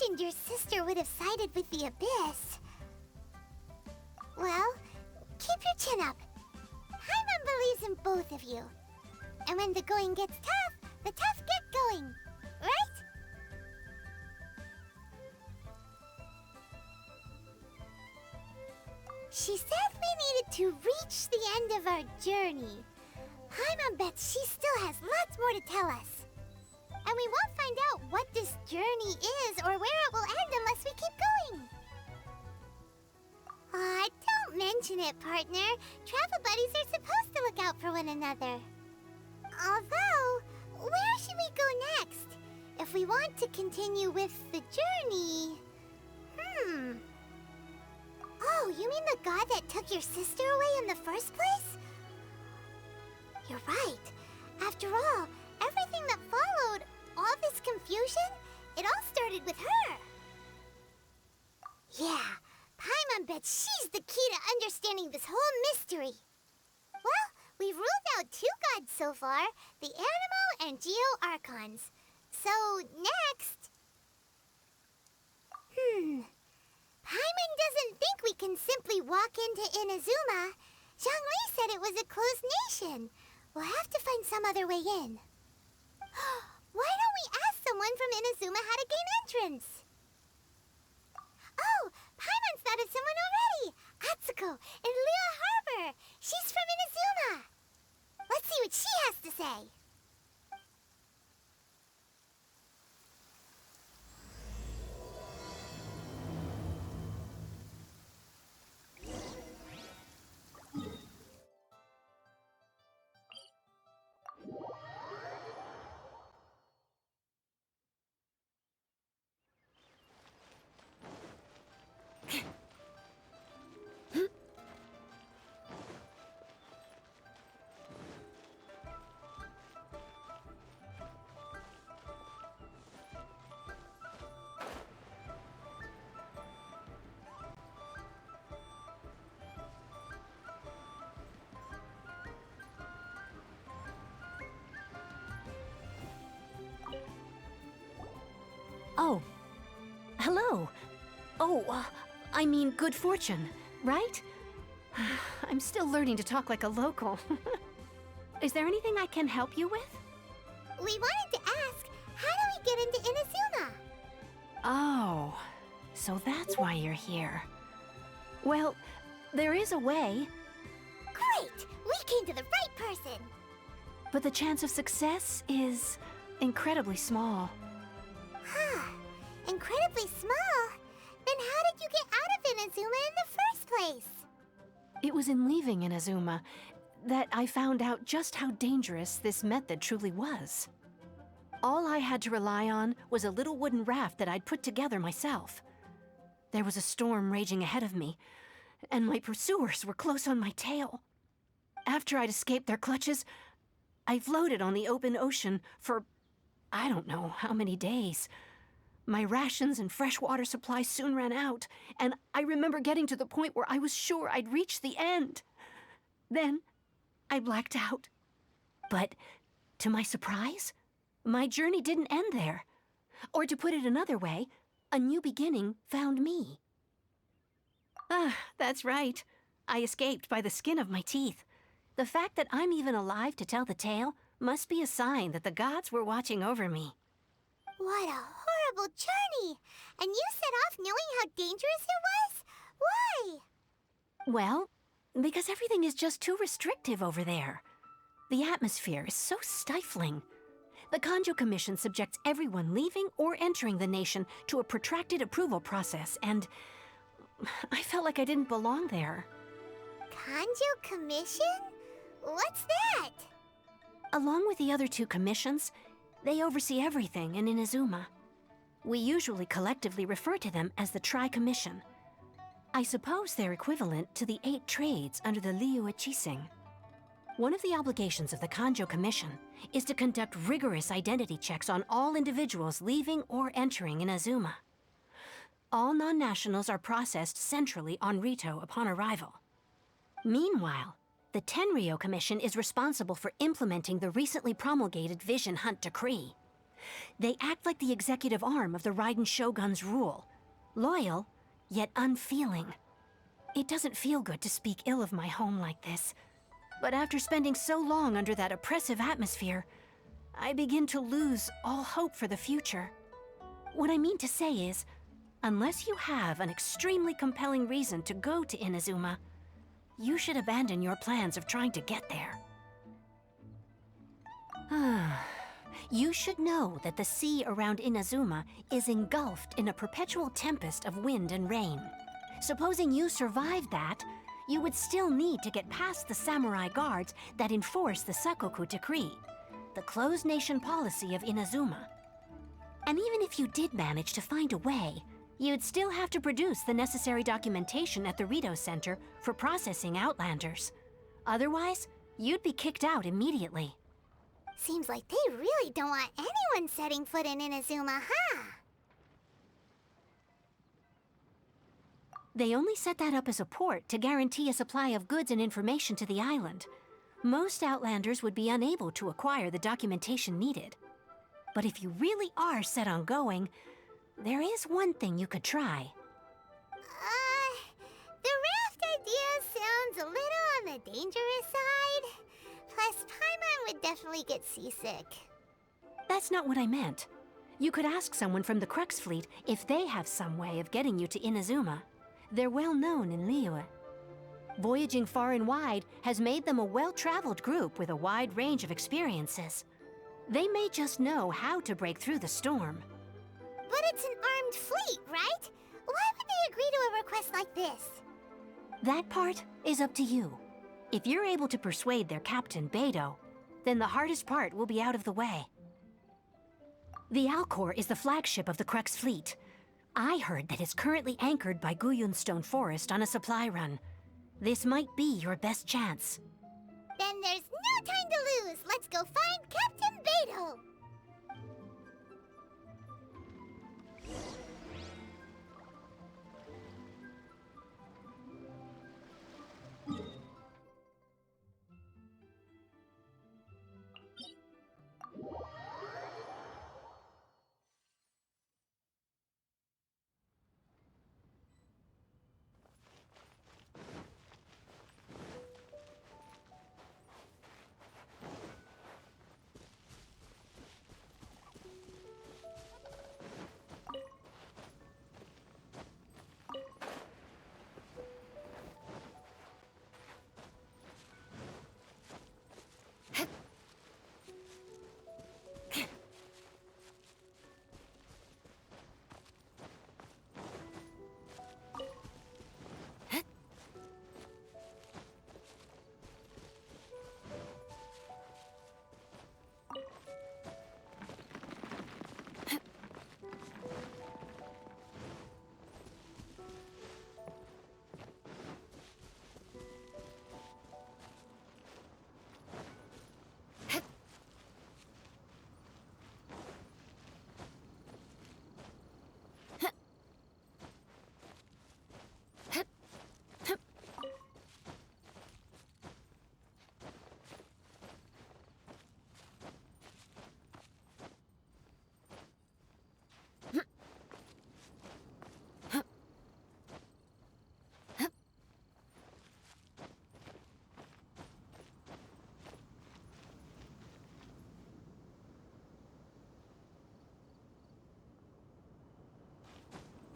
imagined your sister would have sided with the abyss. Well, keep your chin up. Paimon believes in both of you. And when the going gets tough, the tough get going. Right? She said we needed to reach the end of our journey. Paimon bets she still has lots more to tell us. And we won't find out what this journey is or where it will end unless we keep going. Aw, don't mention it, partner. Travel buddies are supposed to look out for one another. Although, where should we go next? If we want to continue with the journey... Oh, you mean the god that took your sister away in the first place? You're right. After all, everything that followed, all this confusion, it all started with her. Yeah, Paimon bets she's the key to understanding this whole mystery. Well, we've ruled out 2 gods so far, the Animo and Geo Archons. So, next... Paimon doesn't think we can simply walk into Inazuma. Zhongli said it was a closed nation. We'll have to find some other way in. Why don't we ask someone from Inazuma how to gain entrance? Oh, Paimon's thought of someone already! Atsuko in Liyue Harbor! She's from Inazuma! Let's see what she has to say! Oh, hello. Oh, I mean good fortune, right? I'm still learning to talk like a local. Is there anything I can help you with? We wanted to ask, how do we get into Inazuma? Oh, so that's why you're here. Well, there is a way. Great! We came to the right person! But the chance of success is incredibly small. Huh. Incredibly small? Then how did you get out of Inazuma in the first place? It was in leaving Inazuma that I found out just how dangerous this method truly was. All I had to rely on was a little wooden raft that I'd put together myself. There was a storm raging ahead of me, and my pursuers were close on my tail. After I'd escaped their clutches, I floated on the open ocean for I don't know how many days. My rations and fresh water supply soon ran out, and I remember getting to the point where I was sure I'd reached the end. Then, I blacked out. But, to my surprise, my journey didn't end there. Or to put it another way, a new beginning found me. That's right. I escaped by the skin of my teeth. The fact that I'm even alive to tell the tale must be a sign that the gods were watching over me. What a horrible journey! And you set off knowing how dangerous it was? Why? Well, because everything is just too restrictive over there. The atmosphere is so stifling. The Kanjo Commission subjects everyone leaving or entering the nation to a protracted approval process, and I felt like I didn't belong there. Kanjo Commission? What's that? Along with the other 2 commissions, they oversee everything in Inazuma. We usually collectively refer to them as the Tri-Commission. I suppose they're equivalent to the 8 trades under the Liyue Chising. One of the obligations of the Kanjo Commission is to conduct rigorous identity checks on all individuals leaving or entering Inazuma. All non-nationals are processed centrally on Rito upon arrival. Meanwhile, the Tenryo Commission is responsible for implementing the recently promulgated Vision Hunt Decree. They act like the executive arm of the Raiden Shogun's rule. Loyal, yet unfeeling. It doesn't feel good to speak ill of my home like this. But after spending so long under that oppressive atmosphere, I begin to lose all hope for the future. What I mean to say is, unless you have an extremely compelling reason to go to Inazuma, you should abandon your plans of trying to get there. You should know that the sea around Inazuma is engulfed in a perpetual tempest of wind and rain. Supposing you survived that, you would still need to get past the samurai guards that enforce the Sakoku Decree, the closed nation policy of Inazuma. And even if you did manage to find a way, you'd still have to produce the necessary documentation at the Rito Center for processing Outlanders. Otherwise, you'd be kicked out immediately. Seems like they really don't want anyone setting foot in Inazuma, huh? They only set that up as a port to guarantee a supply of goods and information to the island. Most Outlanders would be unable to acquire the documentation needed. But if you really are set on going, there is one thing you could try. The raft idea sounds a little on the dangerous side. Plus, Paimon would definitely get seasick. That's not what I meant. You could ask someone from the Crux Fleet if they have some way of getting you to Inazuma. They're well known in Liyue. Voyaging far and wide has made them a well-traveled group with a wide range of experiences. They may just know how to break through the storm. But it's an armed fleet, right? Why would they agree to a request like this? That part is up to you. If you're able to persuade their captain, Beidou, then the hardest part will be out of the way. The Alcor is the flagship of the Crux Fleet. I heard that it's currently anchored by Guyunstone Forest on a supply run. This might be your best chance. Then there's no time to lose. Let's go find Captain Beidou.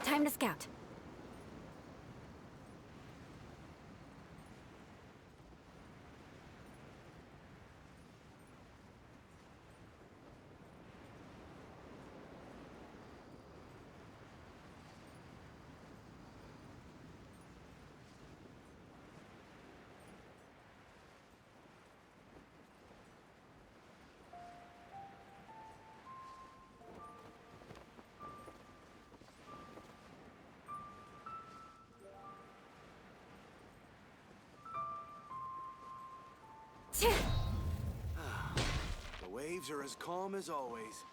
Time to scout. The waves are as calm as always.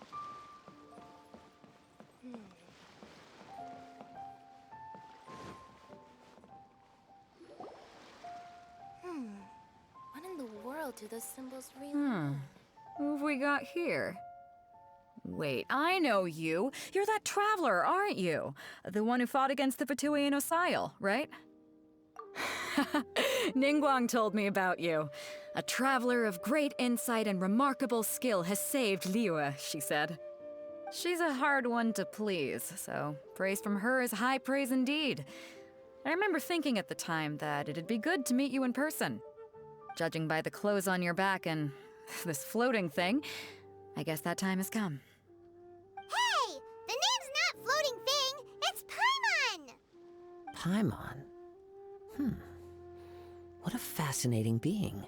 What in the world do those symbols really mean? Who have we got here? Wait, I know you. You're that traveler, aren't you? The one who fought against the Fatui Osile, right? Ningguang told me about you. A traveler of great insight and remarkable skill has saved Liyue, she said. She's a hard one to please, so praise from her is high praise indeed. I remember thinking at the time that it'd be good to meet you in person. Judging by the clothes on your back and this floating thing, I guess that time has come. Hey! The name's not Floating Thing, it's Paimon! Paimon? What a fascinating being.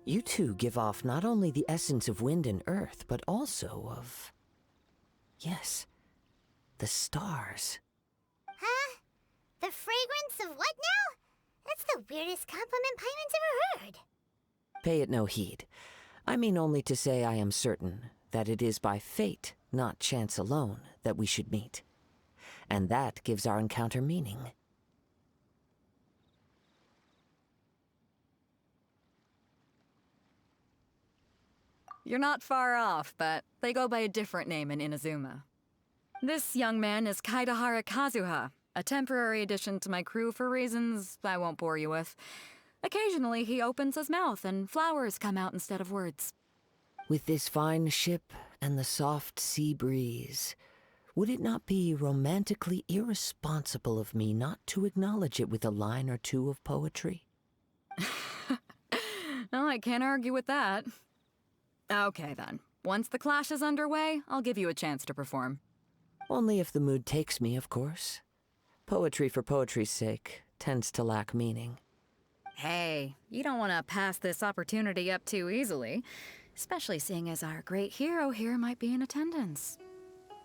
You two give off not only the essence of wind and earth, but also of... yes, the stars. Huh? The fragrance of what now? That's the weirdest compliment Paimon's ever heard. Pay it no heed. I mean only to say I am certain that it is by fate, not chance alone, that we should meet. And that gives our encounter meaning. You're not far off, but they go by a different name in Inazuma. This young man is Kaidahara Kazuha, a temporary addition to my crew for reasons I won't bore you with. Occasionally, he opens his mouth and flowers come out instead of words. With this fine ship and the soft sea breeze, would it not be romantically irresponsible of me not to acknowledge it with a line or two of poetry? Oh, I can't argue with that. Okay, then. Once the clash is underway, I'll give you a chance to perform. Only if the mood takes me, of course. Poetry for poetry's sake tends to lack meaning. Hey, you don't want to pass this opportunity up too easily, especially seeing as our great hero here might be in attendance.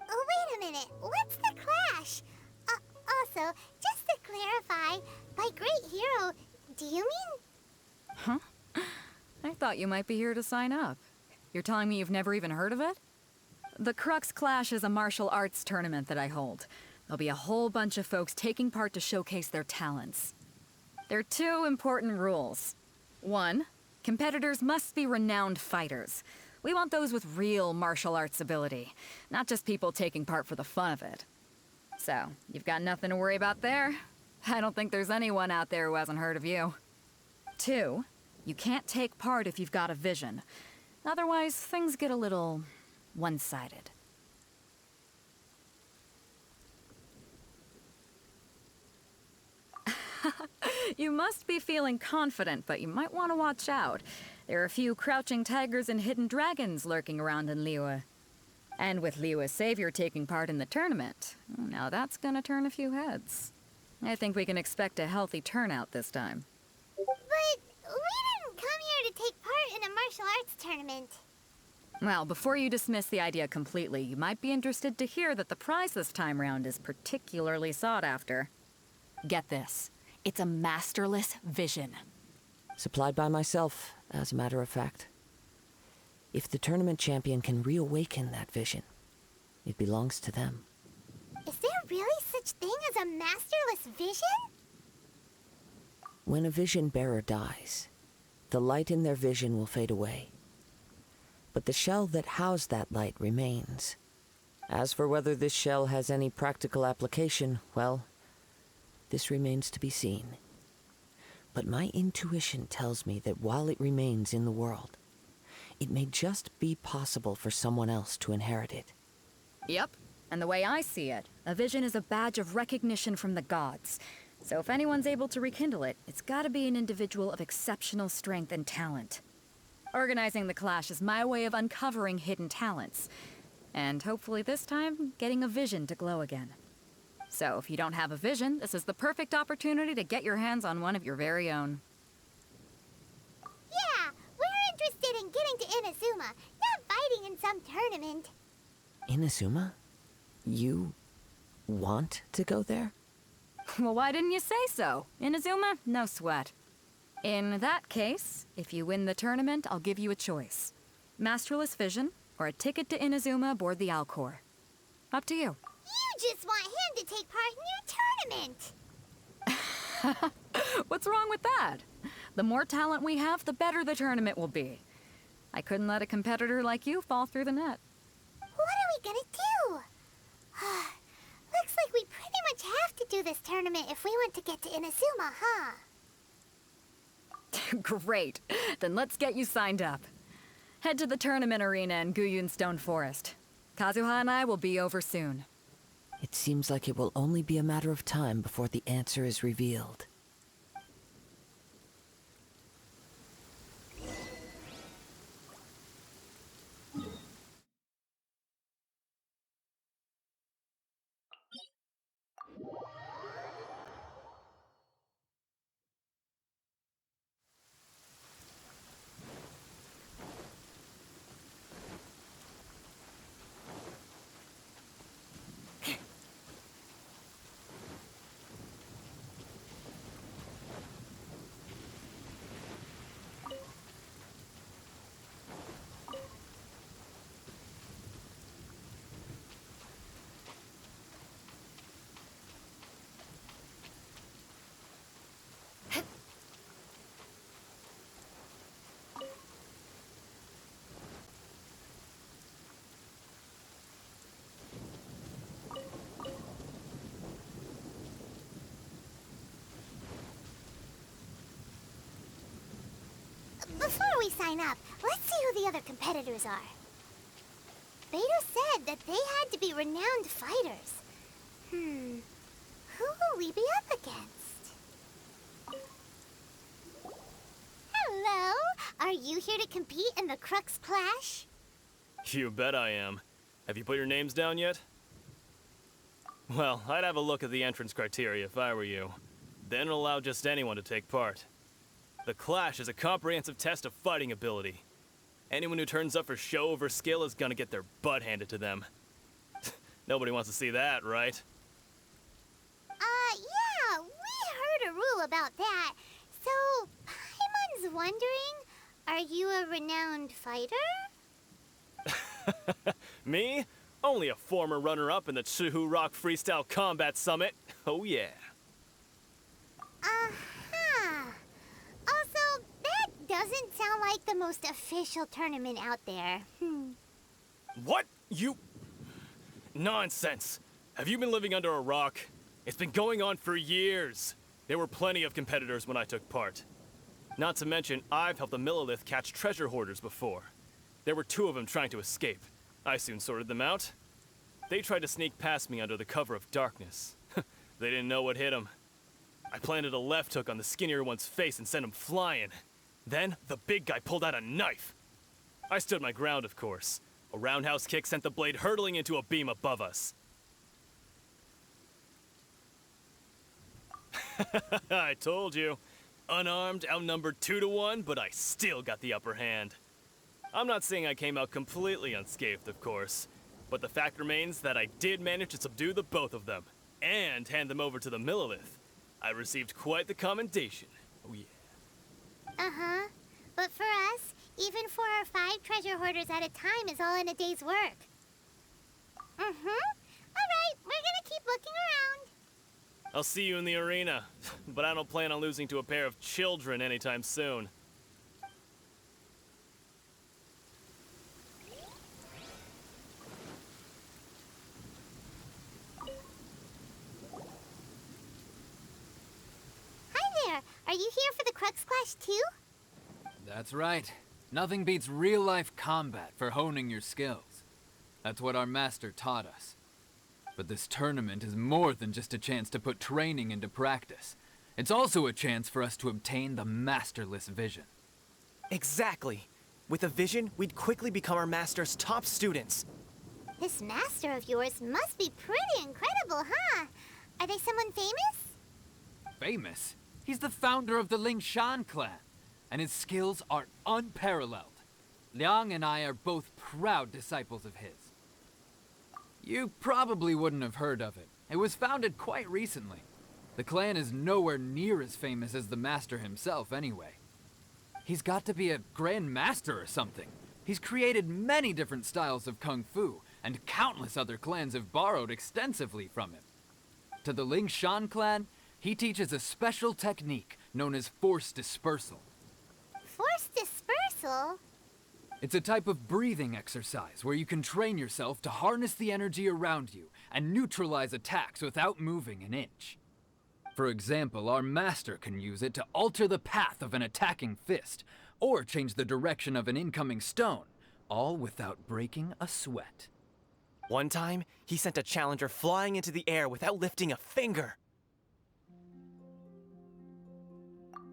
Oh, wait a minute. What's the clash? Also, just to clarify, by great hero, do you mean... Huh? I thought you might be here to sign up. You're telling me you've never even heard of it? The Crux Clash is a martial arts tournament that I hold. There'll be a whole bunch of folks taking part to showcase their talents. There are two important rules. One, competitors must be renowned fighters. We want those with real martial arts ability, not just people taking part for the fun of it. So, you've got nothing to worry about there. I don't think there's anyone out there who hasn't heard of you. Two, you can't take part if you've got a vision. Otherwise, things get a little one-sided. You must be feeling confident, but you might want to watch out. There are a few crouching tigers and hidden dragons lurking around in Liyue. And with Liyue's savior taking part in the tournament, now that's gonna turn a few heads. I think we can expect a healthy turnout this time. But we didn't come here to take part in a martial arts tournament. Well, before you dismiss the idea completely, you might be interested to hear that the prize this time round is particularly sought after. Get this. It's a masterless vision. Supplied by myself, as a matter of fact. If the tournament champion can reawaken that vision, it belongs to them. Is there really such thing as a masterless vision? When a vision bearer dies, the light in their vision will fade away. But the shell that housed that light remains. As for whether this shell has any practical application, well, this remains to be seen. But my intuition tells me that while it remains in the world, it may just be possible for someone else to inherit it. Yep. And the way I see it, a vision is a badge of recognition from the gods. So if anyone's able to rekindle it, it's gotta be an individual of exceptional strength and talent. Organizing the clash is my way of uncovering hidden talents. And hopefully this time, getting a vision to glow again. So if you don't have a vision, this is the perfect opportunity to get your hands on one of your very own. Yeah, we're interested in getting to Inazuma, not fighting in some tournament. Inazuma? You want to go there? Well, why didn't you say so? Inazuma? No sweat. In that case, if you win the tournament, I'll give you a choice. Masterless Vision, or a ticket to Inazuma aboard the Alcor. Up to you. You just want him to take part in your tournament. What's wrong with that? The more talent we have, the better the tournament will be. I couldn't let a competitor like you fall through the net. What we gonna do? Looks like we pretty much have to do this tournament if we want to get to Inazuma, huh? Great. Then let's get you signed up. Head to the tournament arena in Guyun Stone Forest. Kazuha and I will be over soon. It seems like it will only be a matter of time before the answer is revealed. Before we sign up, let's see who the other competitors are. Beto said that they had to be renowned fighters. Who will we be up against? Hello! Are you here to compete in the Crux Clash? You bet I am. Have you put your names down yet? Well, I'd have a look at the entrance criteria if I were you. Then allow just anyone to take part. The Clash is a comprehensive test of fighting ability. Anyone who turns up for show over skill is gonna get their butt handed to them. Nobody wants to see that, right? Yeah, we heard a rule about that. So, Paimon's wondering, are you a renowned fighter? Me? Only a former runner-up in the Chuhu Rock Freestyle Combat Summit. Oh yeah. Uh-huh. Also, that doesn't sound like the most official tournament out there. What? You... Nonsense. Have you been living under a rock? It's been going on for years. There were plenty of competitors when I took part. Not to mention, I've helped the Millilith catch treasure hoarders before. There were 2 of them trying to escape. I soon sorted them out. They tried to sneak past me under the cover of darkness. They didn't know what hit them. I planted a left hook on the skinnier one's face and sent him flying. Then, the big guy pulled out a knife. I stood my ground, of course. A roundhouse kick sent the blade hurtling into a beam above us. I told you. Unarmed, outnumbered 2 to 1, but I still got the upper hand. I'm not saying I came out completely unscathed, of course, but the fact remains that I did manage to subdue the both of them, and hand them over to the Millilith. I received quite the commendation. Oh yeah. Uh-huh. But for us, even 4 or 5 treasure hoarders at a time is all in a day's work. Alright, we're gonna keep looking around. I'll see you in the arena, but I don't plan on losing to a pair of children anytime soon. Hi there. Are you here for the Crux Clash too? That's right. Nothing beats real-life combat for honing your skills. That's what our master taught us. But this tournament is more than just a chance to put training into practice. It's also a chance for us to obtain the masterless vision. Exactly. With a vision, we'd quickly become our master's top students. This master of yours must be pretty incredible, huh? Are they someone famous? Famous? He's the founder of the Lingshan clan, and his skills are unparalleled. Liang and I are both proud disciples of his. You probably wouldn't have heard of it. It was founded quite recently. The clan is nowhere near as famous as the master himself, anyway. He's got to be a grand master or something. He's created many different styles of kung fu, and countless other clans have borrowed extensively from him. To the Lingshan clan, he teaches a special technique known as force dispersal. Force dispersal? It's a type of breathing exercise where you can train yourself to harness the energy around you and neutralize attacks without moving an inch. For example, our master can use it to alter the path of an attacking fist, or change the direction of an incoming stone, all without breaking a sweat. One time, he sent a challenger flying into the air without lifting a finger.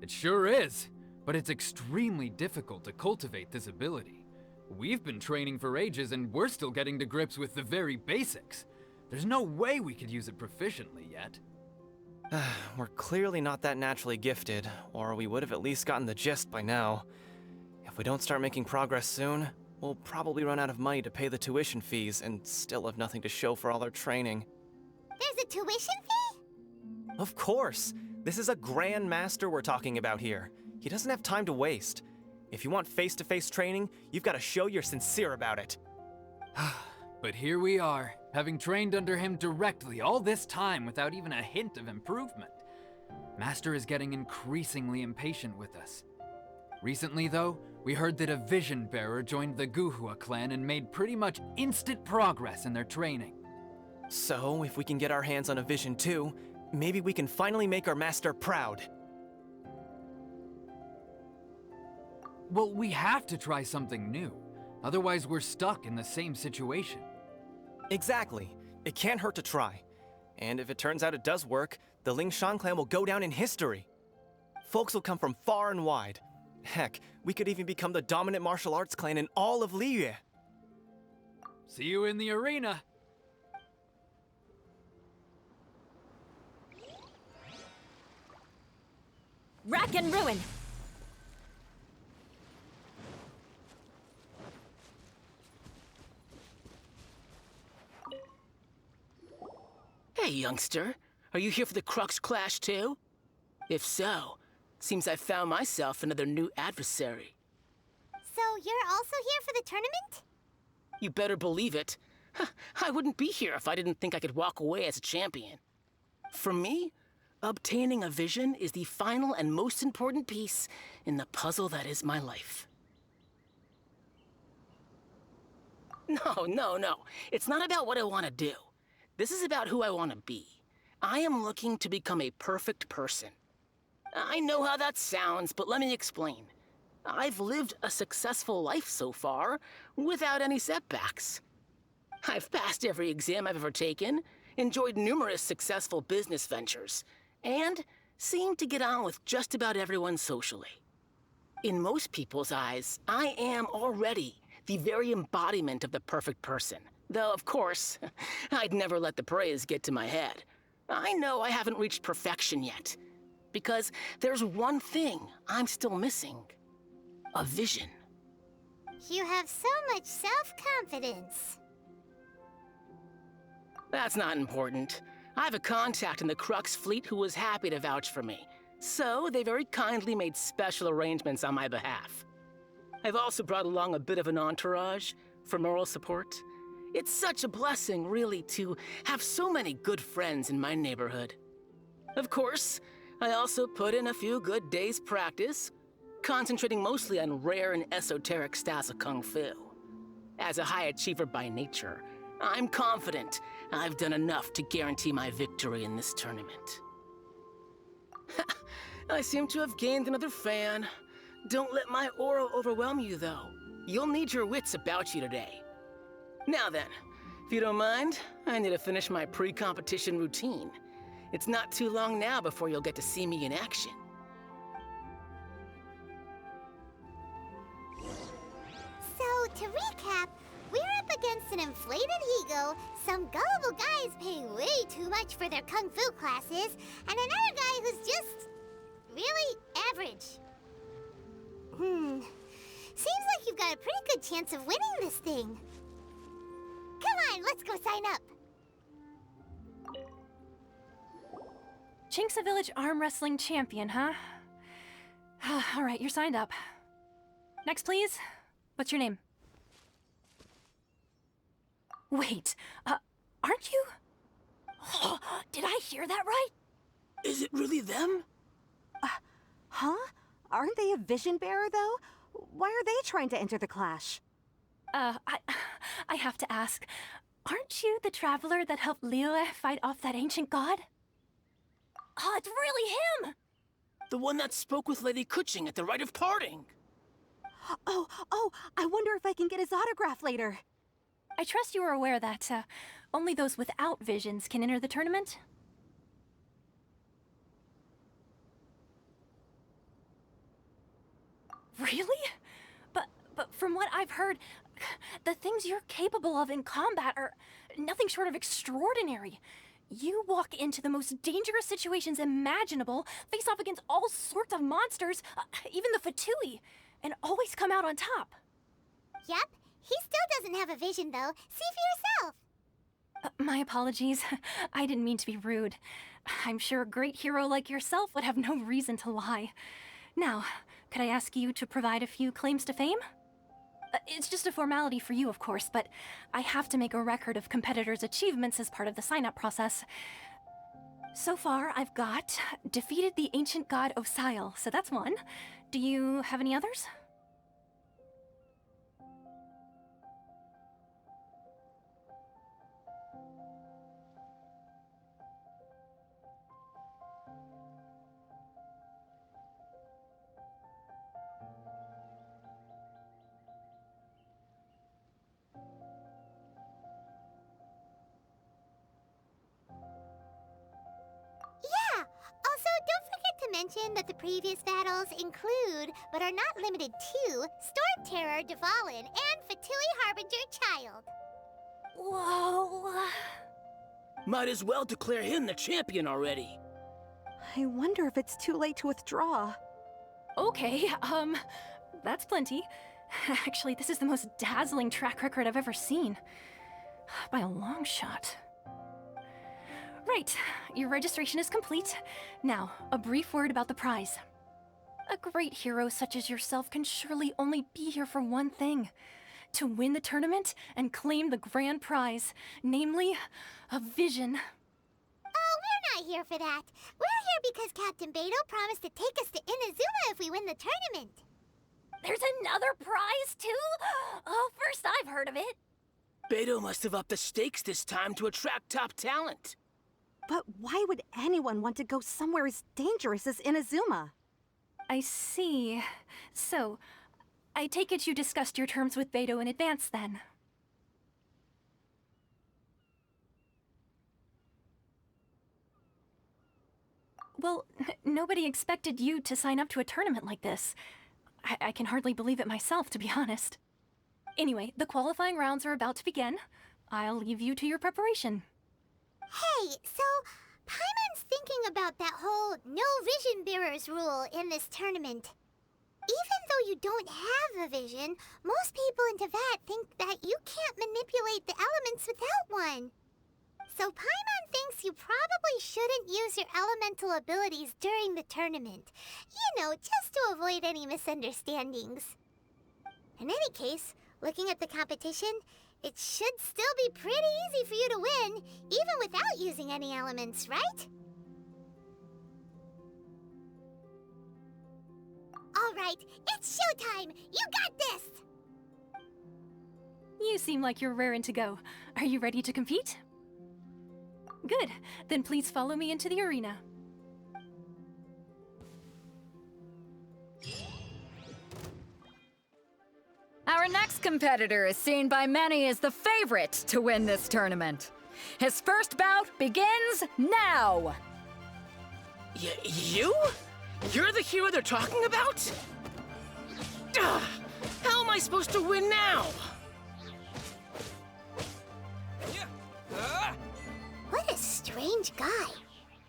It sure is, but it's extremely difficult to cultivate this ability. We've been training for ages and we're still getting to grips with the very basics. There's no way we could use it proficiently yet. We're clearly not that naturally gifted, or we would have at least gotten the gist by now. If we don't start making progress soon, we'll probably run out of money to pay the tuition fees and still have nothing to show for all our training. There's a tuition fee? Of course! This is a Grand Master we're talking about here. He doesn't have time to waste. If you want face-to-face training, you've got to show you're sincere about it. But here we are, having trained under him directly all this time without even a hint of improvement. Master is getting increasingly impatient with us. Recently, though, we heard that a vision bearer joined the Kazuha clan and made pretty much instant progress in their training. So, if we can get our hands on a vision too, maybe we can finally make our master proud. Well, we have to try something new. Otherwise, we're stuck in the same situation. Exactly. It can't hurt to try. And if it turns out it does work, the Lingshan clan will go down in history. Folks will come from far and wide. Heck, we could even become the dominant martial arts clan in all of Liyue. See you in the arena. Rack and ruin! Hey, youngster. Are you here for the Crux Clash, too? If so, seems I found myself another new adversary. So you're also here for the tournament? You better believe it. I wouldn't be here if I didn't think I could walk away as a champion. For me, obtaining a vision is the final and most important piece in the puzzle that is my life. No. It's not about what I want to do. This is about who I want to be. I am looking to become a perfect person. I know how that sounds, but let me explain. I've lived a successful life so far, without any setbacks. I've passed every exam I've ever taken, enjoyed numerous successful business ventures, and seem to get on with just about everyone socially. In most people's eyes, I am already the very embodiment of the perfect person. Though, of course, I'd never let the praise get to my head. I know I haven't reached perfection yet, because there's one thing I'm still missing. A vision. You have so much self-confidence. That's not important. I have a contact in the Crux fleet who was happy to vouch for me, so they very kindly made special arrangements on my behalf. I've also brought along a bit of an entourage for moral support. It's such a blessing, really, to have so many good friends in my neighborhood. Of course, I also put in a few good days' practice, concentrating mostly on rare and esoteric styles of Kung Fu. As a high achiever by nature, I'm confident I've done enough to guarantee my victory in this tournament. I seem to have gained another fan. Don't let my aura overwhelm you, though. You'll need your wits about you today. Now then, if you don't mind, I need to finish my pre-competition routine. It's not too long now before you'll get to see me in action. So, to recap, we're up against an inflated ego, some gullible guys paying way too much for their kung fu classes, and another guy who's just really average. Seems like you've got a pretty good chance of winning this thing. Come on, let's go sign up. Chinksa Village Arm Wrestling Champion, huh? All right, you're signed up. Next, please. What's your name? Wait, aren't you? Did I hear that right? Is it really them? Huh? Aren't they a vision bearer, though? Why are they trying to enter the clash? I have to ask, aren't you the traveler that helped Liyue fight off that ancient god? Oh, it's really him! The one that spoke with Lady Kuching at the rite of parting. Oh, I wonder if I can get his autograph later. I trust you are aware that, only those without visions can enter the tournament? Really? But from what I've heard, the things you're capable of in combat are nothing short of extraordinary. You walk into the most dangerous situations imaginable, face off against all sorts of monsters, even the Fatui, and always come out on top. Yep, he still doesn't have a vision, though. See for yourself. My apologies. I didn't mean to be rude. I'm sure a great hero like yourself would have no reason to lie. Now, could I ask you to provide a few claims to fame? It's just a formality for you, of course, but I have to make a record of competitors' achievements as part of the sign-up process. So far, I've got defeated the ancient god Osile, so that's one. Do you have any others? Yeah! Also, don't forget to mention that the previous battles include, but are not limited to, Storm Terror, Dvalin, and Fatui Harbinger Child. Whoa. Might as well declare him the champion already. I wonder if it's too late to withdraw. Okay, that's plenty. Actually, this is the most dazzling track record I've ever seen. By a long shot. Right, your registration is complete. Now, a brief word about the prize. A great hero such as yourself can surely only be here for one thing. To win the tournament and claim the grand prize, namely, a vision. Oh, we're not here for that. We're here because Captain Beto promised to take us to Inazuma if we win the tournament. There's another prize, too? Oh, first I've heard of it. Beto must have upped the stakes this time to attract top talent. But why would anyone want to go somewhere as dangerous as Inazuma? I see. So, I take it you discussed your terms with Beto in advance, then? Well, nobody expected you to sign up to a tournament like this. I can hardly believe it myself, to be honest. Anyway, the qualifying rounds are about to begin. I'll leave you to your preparation. Hey, so Paimon's thinking about that whole no vision bearers rule in this tournament. Even though you don't have a vision, most people in Teyvat think that you can't manipulate the elements without one. So Paimon thinks you probably shouldn't use your elemental abilities during the tournament. You know, just to avoid any misunderstandings. In any case, looking at the competition, it should still be pretty easy for you to win, even without using any elements, right? All right, it's showtime! You got this! You seem like you're raring to go. Are you ready to compete? Good. Then please follow me into the arena. Our next competitor is seen by many as the favorite to win this tournament. His first bout begins now! You? You're the hero they're talking about? Ugh, how am I supposed to win now? What a strange guy.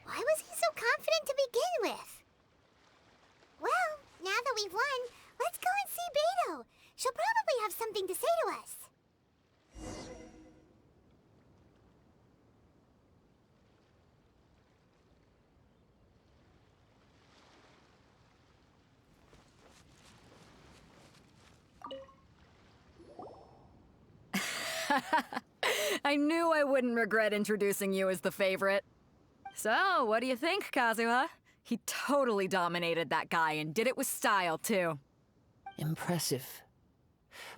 Why was he so confident to begin with? Well, now that we've won, let's go and see Beto. She'll probably have something to say to us. I knew I wouldn't regret introducing you as the favorite. So, what do you think, Kazuha? He totally dominated that guy and did it with style, too. Impressive.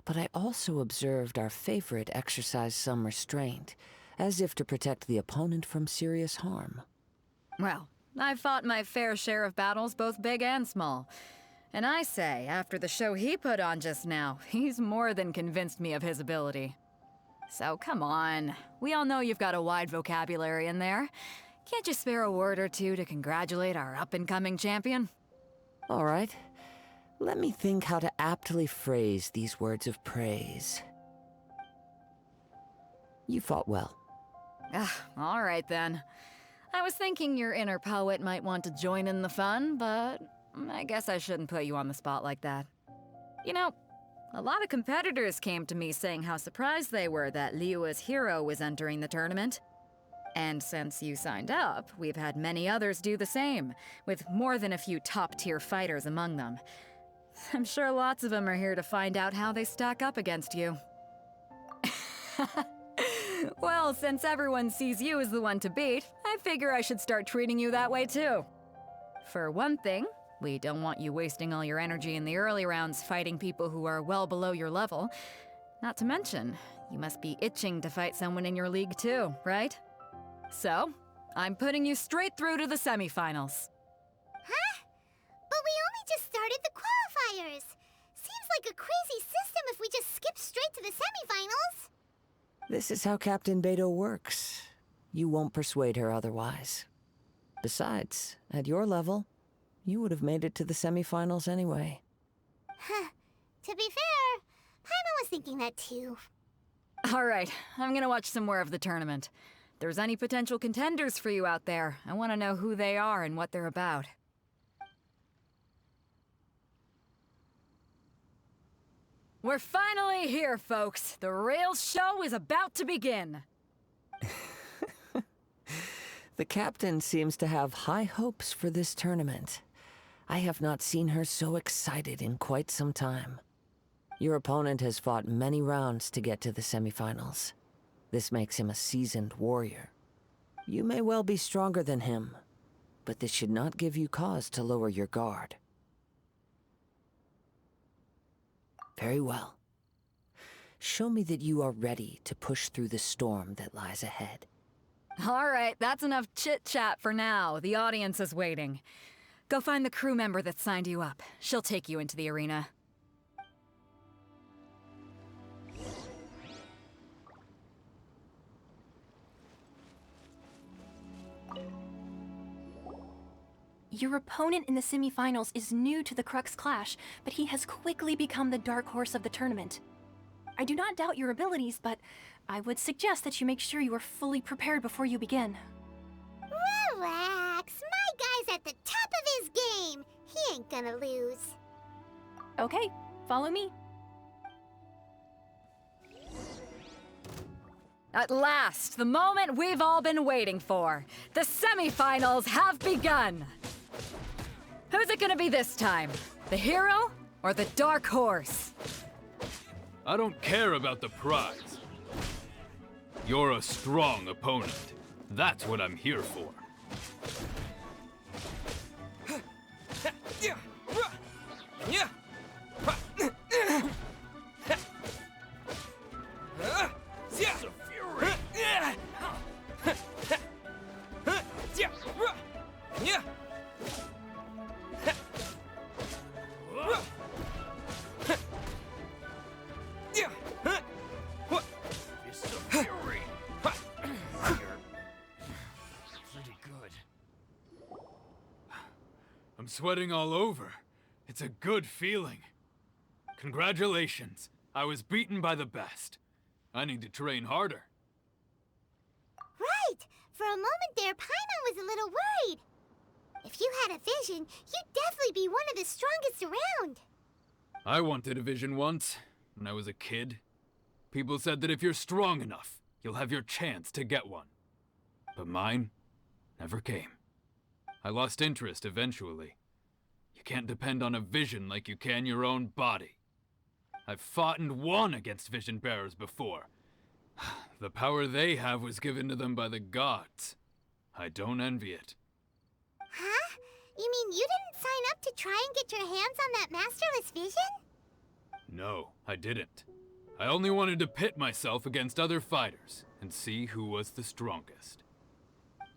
But I also observed our favorite exercise some restraint, as if to protect the opponent from serious harm. Well, I've fought my fair share of battles, both big and small. And I say, after the show he put on just now, he's more than convinced me of his ability. So come on, we all know you've got a wide vocabulary in there. Can't you spare a word or two to congratulate our up-and-coming champion? All right. Let me think how to aptly phrase these words of praise. You fought well. All right then. I was thinking your inner poet might want to join in the fun, but I guess I shouldn't put you on the spot like that. You know, a lot of competitors came to me saying how surprised they were that Liyue's hero was entering the tournament. And since you signed up, we've had many others do the same, with more than a few top-tier fighters among them. I'm sure lots of them are here to find out how they stack up against you. Well, since everyone sees you as the one to beat, I figure I should start treating you that way too. For one thing, we don't want you wasting all your energy in the early rounds fighting people who are well below your level. Not to mention, you must be itching to fight someone in your league too, right? So, I'm putting you straight through to the semifinals. Huh? But we only just started the qualifiers. Seems like a crazy system if we just skip straight to the semifinals. This is how Captain Beto works. You won't persuade her otherwise. Besides, at your level, you would have made it to the semifinals anyway. Huh. To be fair, Paimon was thinking that too. All right, I'm gonna watch some more of the tournament. If there's any potential contenders for you out there, I want to know who they are and what they're about. We're finally here, folks. The real show is about to begin. The captain seems to have high hopes for this tournament. I have not seen her so excited in quite some time. Your opponent has fought many rounds to get to the semifinals. This makes him a seasoned warrior. You may well be stronger than him, but this should not give you cause to lower your guard. Very well. Show me that you are ready to push through the storm that lies ahead. All right, that's enough chit-chat for now. The audience is waiting. Go find the crew member that signed you up. She'll take you into the arena. Your opponent in the semifinals is new to the Crux Clash, but he has quickly become the dark horse of the tournament. I do not doubt your abilities, but I would suggest that you make sure you are fully prepared before you begin. Relax. My guy's at the top of his game. He ain't gonna lose. Okay, follow me. At last, the moment we've all been waiting for. The semifinals have begun. Who's it gonna be this time? The hero or the dark horse? I don't care about the prize. You're a strong opponent. That's what I'm here for. I'm sweating all over. It's a good feeling. Congratulations. I was beaten by the best. I need to train harder. Right. For a moment there, Paimon was a little worried. If you had a vision, you'd definitely be one of the strongest around. I wanted a vision once, when I was a kid. People said that if you're strong enough, you'll have your chance to get one. But mine never came. I lost interest eventually. You can't depend on a vision like you can your own body. I've fought and won against vision bearers before. The power they have was given to them by the gods. I don't envy it. Huh? You mean you didn't sign up to try and get your hands on that masterless vision? No, I didn't. I only wanted to pit myself against other fighters and see who was the strongest.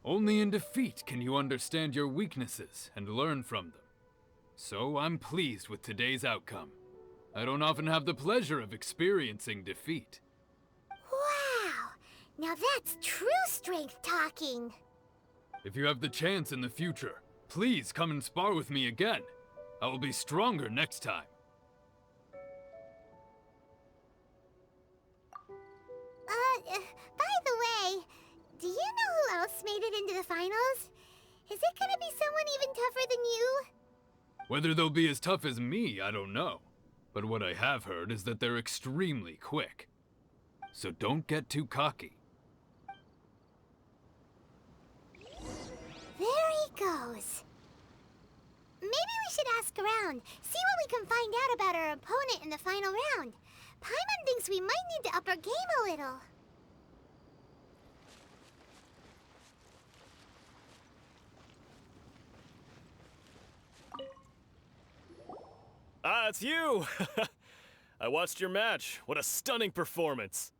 Only in defeat can you understand your weaknesses and learn from them. So I'm pleased with today's outcome. I don't often have the pleasure of experiencing defeat. Wow! Now that's true strength talking. If you have the chance in the future, please come and spar with me again. I will be stronger next time. By the way, do you know who else made it into the finals? Is it gonna be someone even tougher than you? Whether they'll be as tough as me, I don't know. But what I have heard is that they're extremely quick. So don't get too cocky. There he goes. Maybe we should ask around, see what we can find out about our opponent in the final round. Paimon thinks we might need to up our game a little. Ah, it's you! I watched your match. What a stunning performance.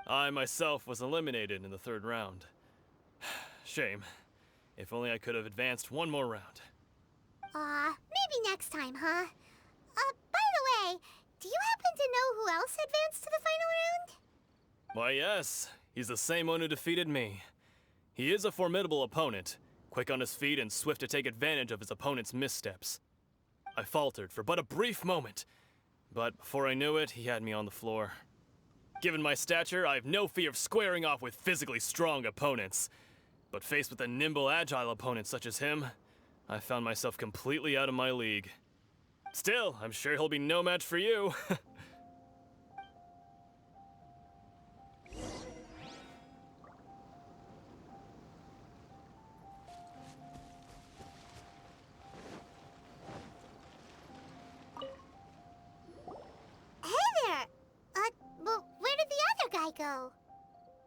I myself was eliminated in the third round. Shame. If only I could have advanced one more round. Maybe next time, huh? By the way, do you happen to know who else advanced to the final round? Why, yes. He's the same one who defeated me. He is a formidable opponent, quick on his feet and swift to take advantage of his opponent's missteps. I faltered for but a brief moment, but before I knew it, he had me on the floor. Given my stature, I have no fear of squaring off with physically strong opponents. But faced with a nimble, agile opponent such as him, I found myself completely out of my league. Still, I'm sure he'll be no match for you. Well, where did the other guy go?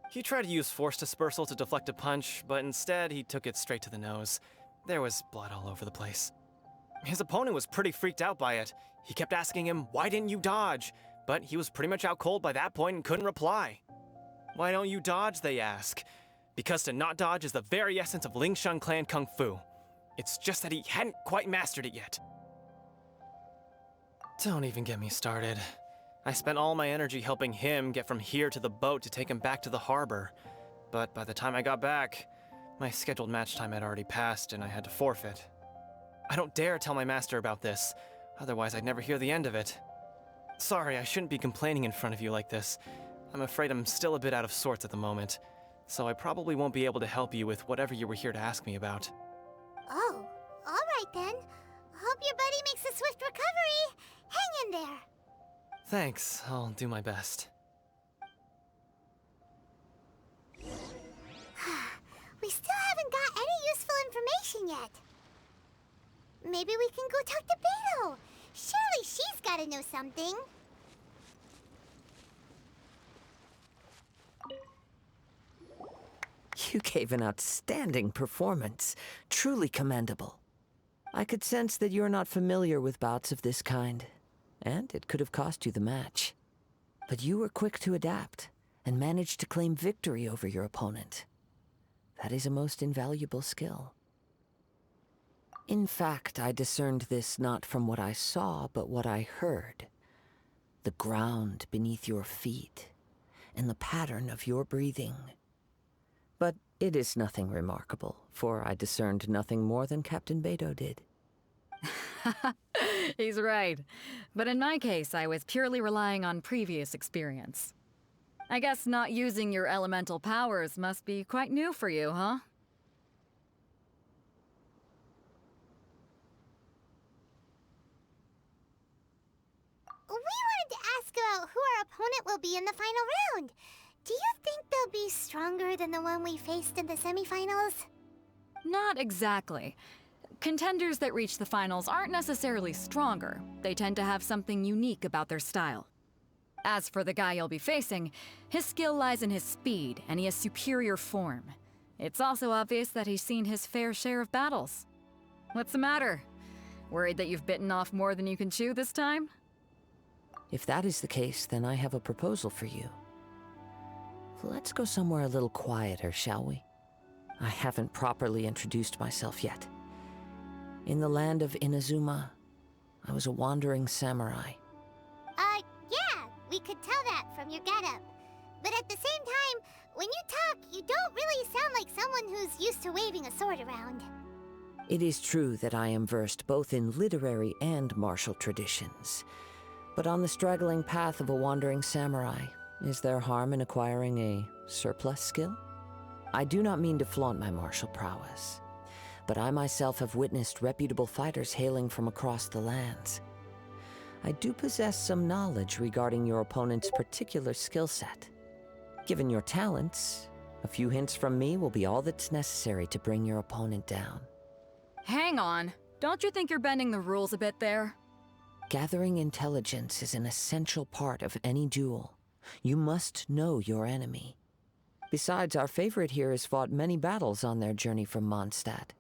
He tried to use force dispersal to deflect a punch, but instead he took it straight to the nose. There was blood all over the place. His opponent was pretty freaked out by it. He kept asking him, "Why didn't you dodge?" But he was pretty much out cold by that point and couldn't reply. "Why don't you dodge?" they ask. Because to not dodge is the very essence of Lingshan clan kung fu. It's just that he hadn't quite mastered it yet. Don't even get me started. I spent all my energy helping him get from here to the boat to take him back to the harbor. But by the time I got back, my scheduled match time had already passed and I had to forfeit. I don't dare tell my master about this, otherwise I'd never hear the end of it. Sorry, I shouldn't be complaining in front of you like this. I'm afraid I'm still a bit out of sorts at the moment, so I probably won't be able to help you with whatever you were here to ask me about. Oh, all right then. Hope your buddy makes a swift recovery. Hang in there. Thanks, I'll do my best. We still haven't got any useful information yet. Maybe we can go talk to Beto. Surely she's gotta know something. You gave an outstanding performance. Truly commendable. I could sense that you're not familiar with bouts of this kind, and it could have cost you the match. But you were quick to adapt, and managed to claim victory over your opponent. That is a most invaluable skill. In fact, I discerned this not from what I saw, but what I heard. The ground beneath your feet, and the pattern of your breathing. But it is nothing remarkable, for I discerned nothing more than Captain Beto did. He's right. But in my case, I was purely relying on previous experience. I guess not using your elemental powers must be quite new for you, huh? We wanted to ask about who our opponent will be in the final round. Do you think they'll be stronger than the one we faced in the semifinals? Not exactly. Contenders that reach the finals aren't necessarily stronger. They tend to have something unique about their style. As for the guy you'll be facing, his skill lies in his speed, and he has superior form. It's also obvious that he's seen his fair share of battles. What's the matter? Worried that you've bitten off more than you can chew this time? If that is the case, then I have a proposal for you. Let's go somewhere a little quieter, shall we? I haven't properly introduced myself yet. In the land of Inazuma, I was a wandering samurai. Yeah, we could tell that from your getup. But at the same time, when you talk, you don't really sound like someone who's used to waving a sword around. It is true that I am versed both in literary and martial traditions. But on the straggling path of a wandering samurai, is there harm in acquiring a surplus skill? I do not mean to flaunt my martial prowess, but I myself have witnessed reputable fighters hailing from across the lands. I do possess some knowledge regarding your opponent's particular skill set. Given your talents, a few hints from me will be all that's necessary to bring your opponent down. Hang on. Don't you think you're bending the rules a bit there? Gathering intelligence is an essential part of any duel. You must know your enemy. Besides, our favorite here has fought many battles on their journey from Mondstadt.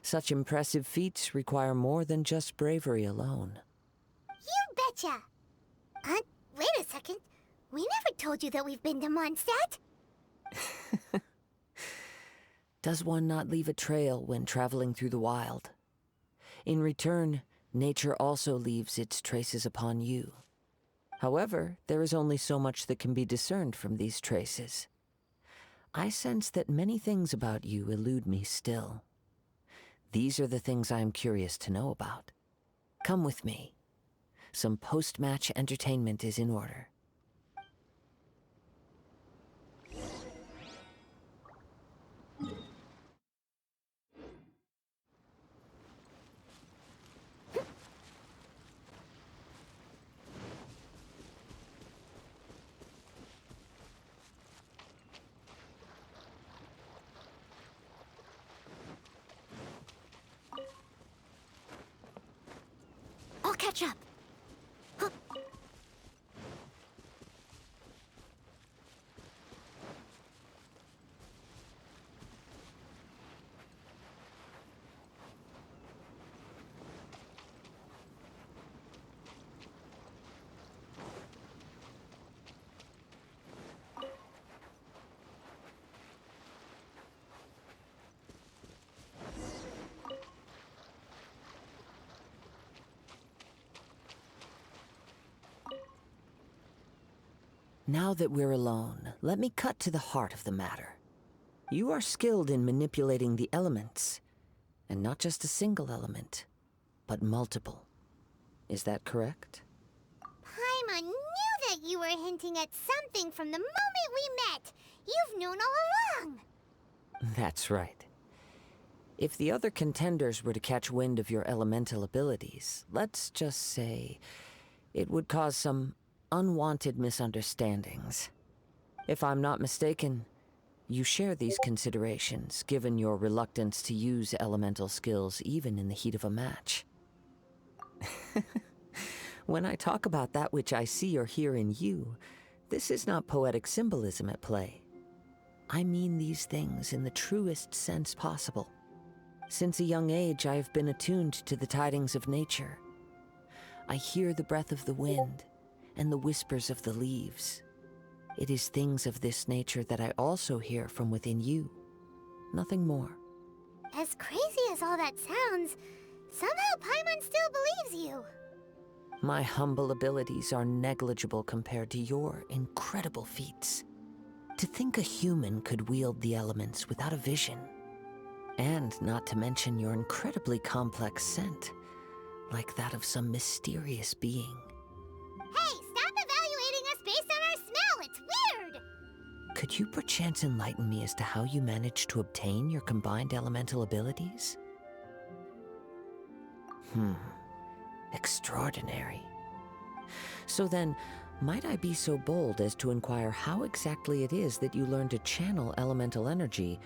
Such impressive feats require more than just bravery alone. You betcha! Wait a second. We never told you that we've been to Mondstadt. Does one not leave a trail when traveling through the wild? In return, nature also leaves its traces upon you. However, there is only so much that can be discerned from these traces. I sense that many things about you elude me still. These are the things I am curious to know about. Come with me. Some post-match entertainment is in order. I'll catch up. Huh. Now that we're alone, let me cut to the heart of the matter. You are skilled in manipulating the elements, and not just a single element, but multiple. Is that correct? Paimon knew that you were hinting at something from the moment we met. You've known all along. That's right. If the other contenders were to catch wind of your elemental abilities, let's just say it would cause some unwanted misunderstandings. If I'm not mistaken, you share these considerations, given your reluctance to use elemental skills even in the heat of a match. When I talk about that which I see or hear in you, this is not poetic symbolism at play. I mean these things in the truest sense possible. Since a young age, I have been attuned to the tidings of nature. I hear the breath of the wind and the whispers of the leaves. It is things of this nature that I also hear from within you. Nothing more. As crazy as all that sounds, somehow Paimon still believes you. My humble abilities are negligible compared to your incredible feats. To think a human could wield the elements without a vision. And not to mention your incredibly complex scent, like that of some mysterious being. Hey, stop evaluating us based on our smell! It's weird! Could you perchance enlighten me as to how you managed to obtain your combined elemental abilities? Extraordinary. So then, might I be so bold as to inquire how exactly it is that you learned to channel elemental energy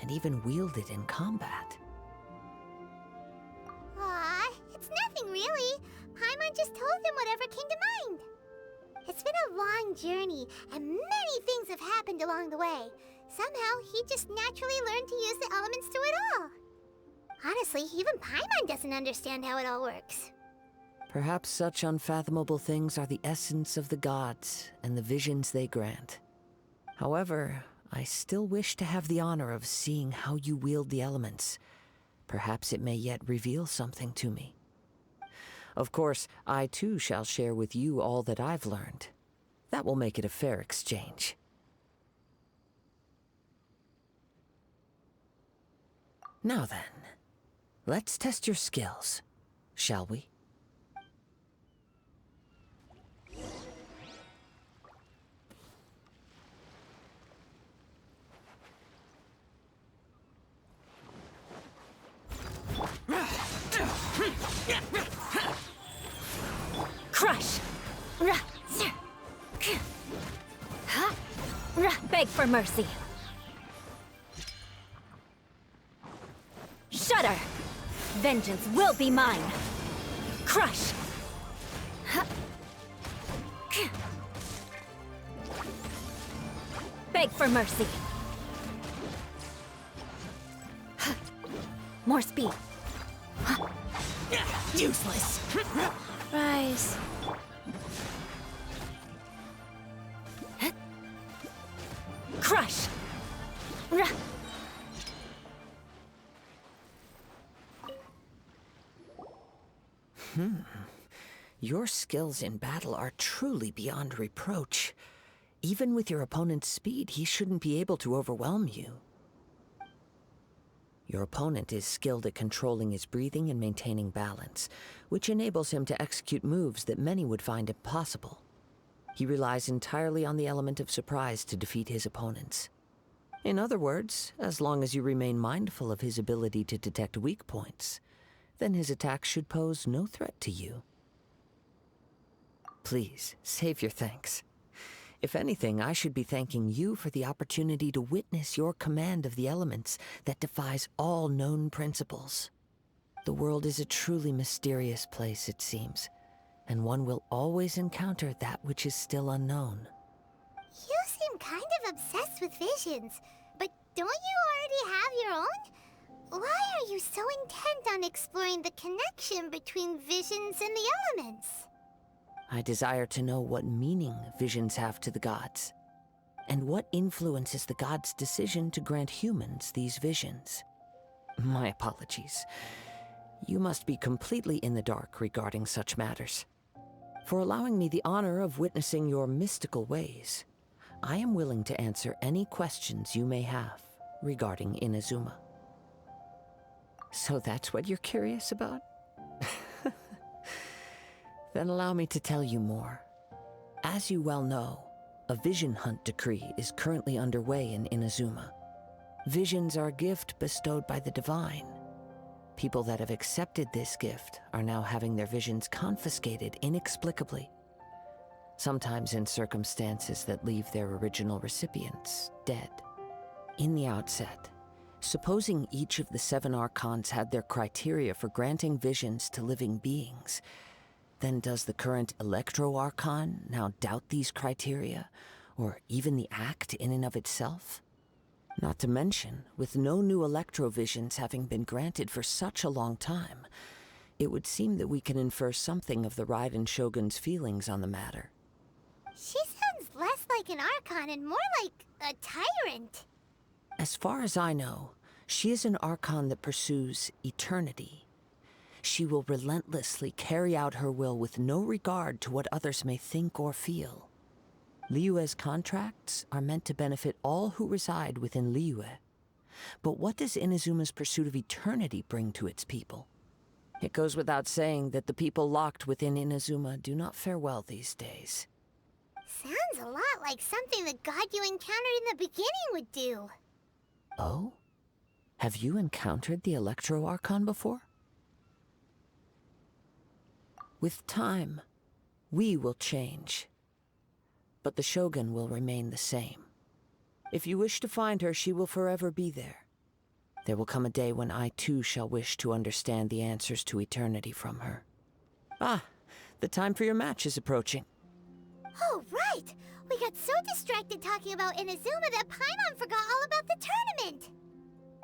and even wield it in combat? Aw, it's nothing really. Paimon just told him whatever came to mind. It's been a long journey, and many things have happened along the way. Somehow, he just naturally learned to use the elements through it all. Honestly, even Paimon doesn't understand how it all works. Perhaps such unfathomable things are the essence of the gods and the visions they grant. However, I still wish to have the honor of seeing how you wield the elements. Perhaps it may yet reveal something to me. Of course, I too shall share with you all that I've learned. That will make it a fair exchange. Now then, let's test your skills, shall we? Crush! Beg for mercy. Shudder! Vengeance will be mine. Crush! Beg for mercy. More speed. Useless. Rise. Crush! Your skills in battle are truly beyond reproach. Even with your opponent's speed, he shouldn't be able to overwhelm you. Your opponent is skilled at controlling his breathing and maintaining balance, which enables him to execute moves that many would find impossible. He relies entirely on the element of surprise to defeat his opponents. In other words, as long as you remain mindful of his ability to detect weak points, then his attacks should pose no threat to you. Please, save your thanks. If anything, I should be thanking you for the opportunity to witness your command of the elements that defies all known principles. The world is a truly mysterious place, it seems, and one will always encounter that which is still unknown. You seem kind of obsessed with visions, but don't you already have your own? Why are you so intent on exploring the connection between visions and the elements? I desire to know what meaning visions have to the gods, and what influences the gods' decision to grant humans these visions. My apologies. You must be completely in the dark regarding such matters. For allowing me the honor of witnessing your mystical ways, I am willing to answer any questions you may have regarding Inazuma. So that's what you're curious about? Then allow me to tell you more. As you well know, a vision hunt decree is currently underway in Inazuma. Visions are a gift bestowed by the divine. People that have accepted this gift are now having their visions confiscated inexplicably, sometimes in circumstances that leave their original recipients dead. In the outset, supposing each of the 7 archons had their criteria for granting visions to living beings, then does the current Electro-Archon now doubt these criteria, or even the act in and of itself? Not to mention, with no new Electro-Visions having been granted for such a long time, it would seem that we can infer something of the Raiden Shogun's feelings on the matter. She sounds less like an Archon and more like a tyrant. As far as I know, she is an Archon that pursues eternity. She will relentlessly carry out her will with no regard to what others may think or feel. Liyue's contracts are meant to benefit all who reside within Liyue. But what does Inazuma's pursuit of eternity bring to its people? It goes without saying that the people locked within Inazuma do not fare well these days. Sounds a lot like something the god you encountered in the beginning would do. Oh? Have you encountered the Electro-Archon before? With time, we will change, but the Shogun will remain the same. If you wish to find her, she will forever be there. There will come a day when I too shall wish to understand the answers to eternity from her. Ah, the time for your match is approaching. Oh, right! We got so distracted talking about Inazuma that Paimon forgot all about the tournament!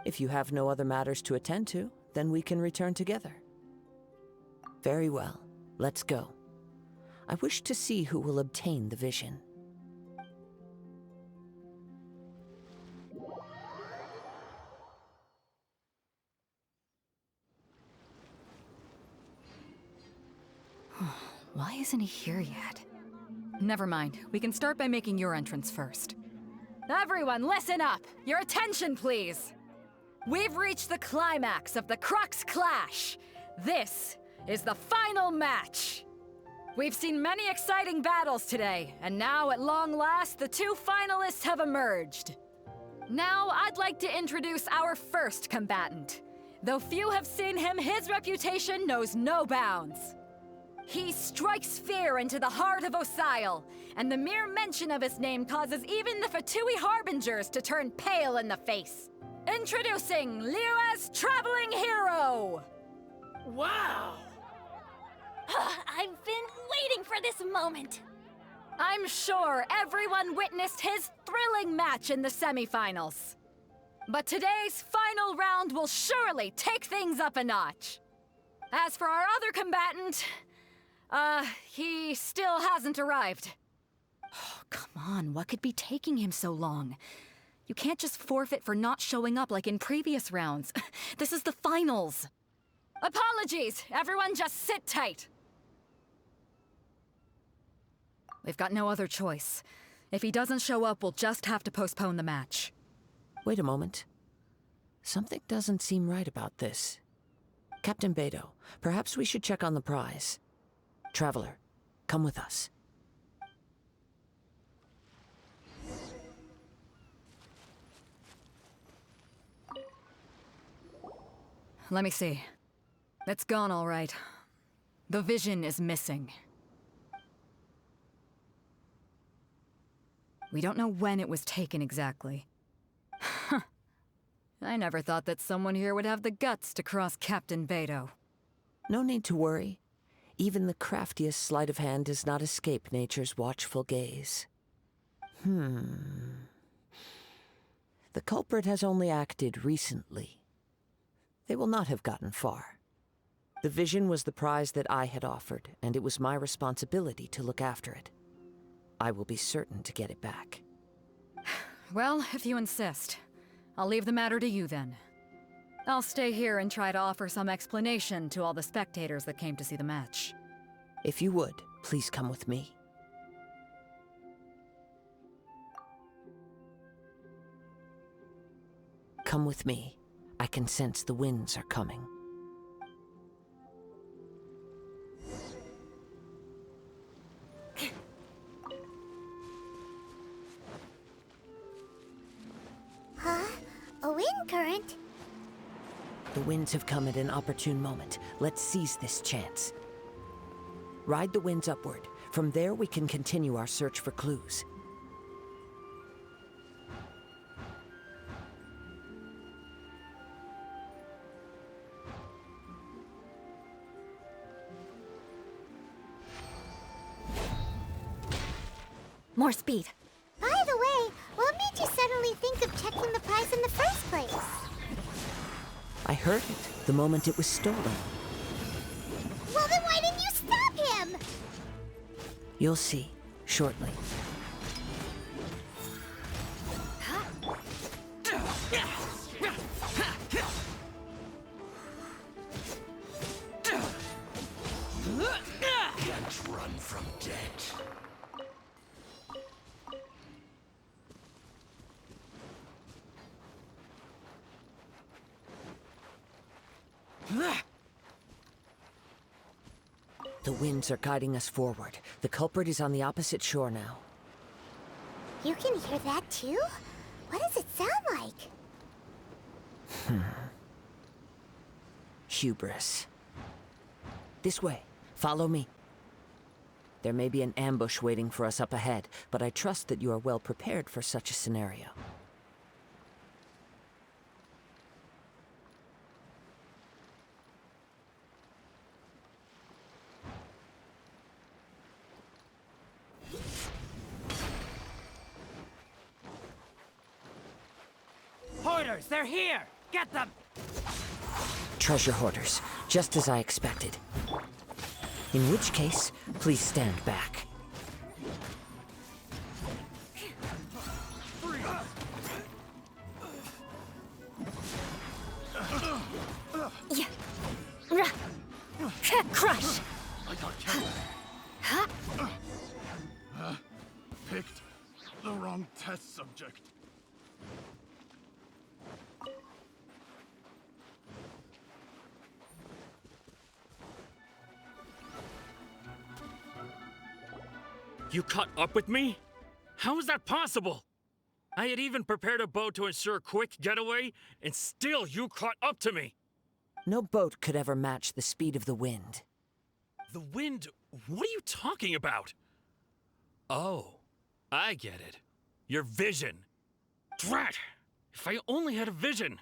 If you have no other matters to attend to, then we can return together. Very well. Let's go. I wish to see who will obtain the vision. Why isn't he here yet? Never mind. We can start by making your entrance first. Everyone, listen up! Your attention, please! We've reached the climax of the Crux Clash! This is the final match! We've seen many exciting battles today, and now, at long last, the two finalists have emerged. Now, I'd like to introduce our first combatant. Though few have seen him, his reputation knows no bounds. He strikes fear into the heart of Osile, and the mere mention of his name causes even the Fatui Harbingers to turn pale in the face. Introducing Liyue's Traveling Hero! Wow! I've been waiting for this moment. I'm sure everyone witnessed his thrilling match in the semifinals. But today's final round will surely take things up a notch. As for our other combatant, he still hasn't arrived. Oh, come on, what could be taking him so long? You can't just forfeit for not showing up like in previous rounds. This is the finals. Apologies, everyone just sit tight. We've got no other choice. If he doesn't show up, we'll just have to postpone the match. Wait a moment. Something doesn't seem right about this. Captain Beto, perhaps we should check on the prize. Traveler, come with us. Let me see. It's gone all right. The vision is missing. We don't know when it was taken exactly. I never thought that someone here would have the guts to cross Captain Beto. No need to worry. Even the craftiest sleight of hand does not escape nature's watchful gaze. The culprit has only acted recently. They will not have gotten far. The vision was the prize that I had offered, and it was my responsibility to look after it. I will be certain to get it back. Well, if you insist. I'll leave the matter to you then. I'll stay here and try to offer some explanation to all the spectators that came to see the match. If you would, please come with me. Come with me. I can sense the winds are coming. Huh? A wind current? The winds have come at an opportune moment. Let's seize this chance. Ride the winds upward. From there, we can continue our search for clues. More speed. By the way, what made you suddenly think of checking the prize in the first place? I heard it the moment it was stolen. Well, then why didn't you stop him? You'll see, shortly. Can't run from death. The winds are guiding us forward. The culprit is on the opposite shore now. You can hear that too? What does it sound like? Hubris. This way. Follow me. There may be an ambush waiting for us up ahead, but I trust that you are well prepared for such a scenario. Hoarders, they're here! Get them! Treasure hoarders, just as I expected. In which case, please stand back. Yeah. Crush. I got killed. Picked the wrong test subject. You caught up with me? How is that possible? I had even prepared a boat to ensure a quick getaway, and still you caught up to me. No boat could ever match the speed of the wind. The wind? What are you talking about? Oh, I get it. Your vision. Drat! If I only had a vision.